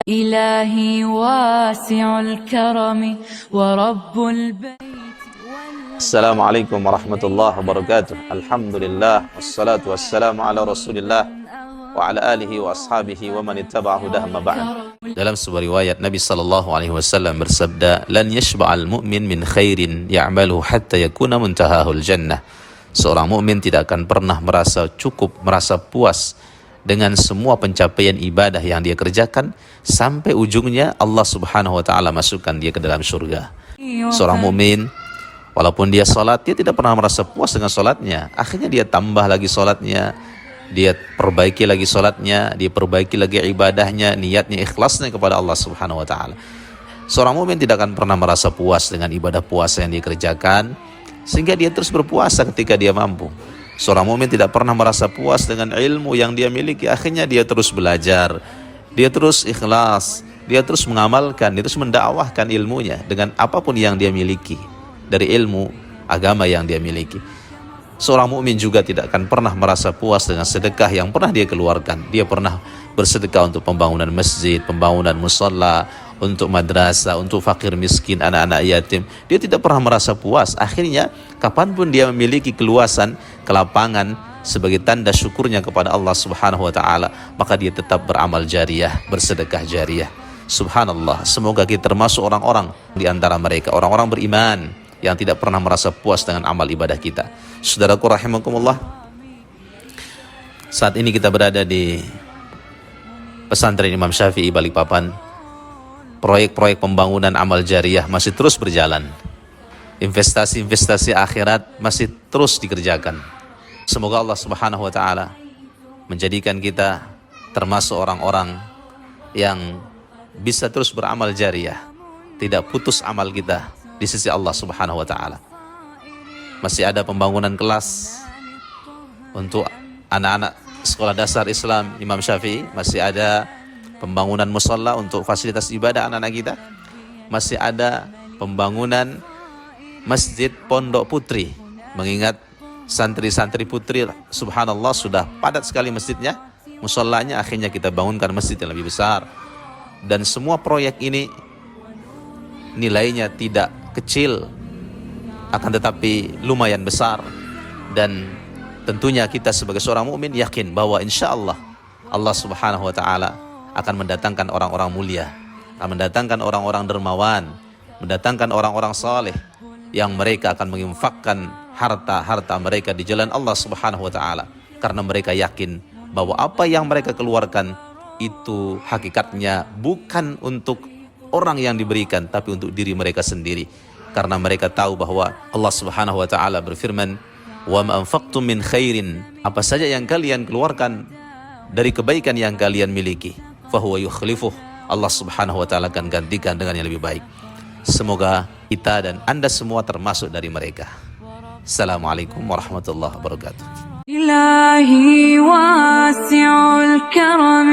إلهي واسع الكرم ورب البيت. Assalamualaikum warahmatullahi wabarakatuh. Alhamdulillah wassalatu wassalamu ala Rasulillah wa ala alihi wa ashabihi wa man ittaba'a hudahu ma ba'd. Dalam sebuah riwayat Nabi sallallahu alaihi wasallam bersabda, "Lan yashba'al mu'min min khairin ya'maluhu hatta yakuna muntahahul jannah." Seorang mukmin tidak akan pernah merasa cukup, merasa puas dengan semua pencapaian ibadah yang dia kerjakan sampai ujungnya Allah Subhanahu wa taala masukkan dia ke dalam surga. Seorang mukmin walaupun dia salat, dia tidak pernah merasa puas dengan salatnya. Akhirnya dia tambah lagi salatnya, dia perbaiki lagi salatnya, dia perbaiki lagi ibadahnya, niatnya, ikhlasnya kepada Allah Subhanahu wa taala. Seorang mukmin tidak akan pernah merasa puas dengan ibadah puasa yang dia kerjakan sehingga dia terus berpuasa ketika dia mampu. Seorang mukmin tidak pernah merasa puas dengan ilmu yang dia miliki, akhirnya dia terus belajar, dia terus ikhlas, dia terus mengamalkan, dia terus mendakwahkan ilmunya dengan apapun yang dia miliki dari ilmu agama yang dia miliki. Seorang mukmin juga tidak akan pernah merasa puas dengan sedekah yang pernah dia keluarkan. Dia pernah bersedekah untuk pembangunan masjid, pembangunan musalla, untuk madrasah, untuk fakir miskin, anak-anak yatim. Dia tidak pernah merasa puas. Akhirnya kapanpun dia memiliki keluasan, kelapangan sebagai tanda syukurnya kepada Allah Subhanahu wa taala, maka dia tetap beramal jariyah, bersedekah jariyah. Subhanallah, semoga kita termasuk orang-orang di antara mereka, orang-orang beriman yang tidak pernah merasa puas dengan amal ibadah kita. Saudaraku rahimakumullah, saat ini kita berada di pesantren Imam Syafi'i Balikpapan. Proyek-proyek pembangunan amal jariyah masih terus berjalan. Investasi-investasi akhirat masih terus dikerjakan. Semoga Allah Subhanahu wa taala menjadikan kita termasuk orang-orang yang bisa terus beramal jariyah, tidak putus amal kita di sisi Allah Subhanahu wa taala. Masih ada pembangunan kelas untuk anak-anak sekolah dasar Islam Imam Syafi'i, masih ada pembangunan musalla untuk fasilitas ibadah anak-anak kita, masih ada pembangunan masjid Pondok Putri, mengingat santri-santri putri subhanallah sudah padat sekali masjidnya, musallanya, akhirnya kita bangunkan masjid yang lebih besar. Dan semua proyek ini nilainya tidak kecil, akan tetapi lumayan besar, dan tentunya kita sebagai seorang mukmin yakin bahwa insyaallah Allah Subhanahu wa taala akan mendatangkan orang-orang mulia, akan mendatangkan orang-orang dermawan, mendatangkan orang-orang saleh yang mereka akan menginfakkan harta-harta mereka di jalan Allah Subhanahu wa taala, karena mereka yakin bahwa apa yang mereka keluarkan itu hakikatnya bukan untuk orang yang diberikan, tapi untuk diri mereka sendiri, karena mereka tahu bahwa Allah Subhanahu wa taala berfirman, "Wa ma anfaqtum min khairin", apa saja yang kalian keluarkan dari kebaikan yang kalian miliki, fahuwa yukhlifuh, Allah Subhanahu wa taala akan gantikan dengan yang lebih baik. Semoga kita dan Anda semua termasuk dari mereka. Assalamualaikum warahmatullahi wabarakatuh. إلهي واسع الكرم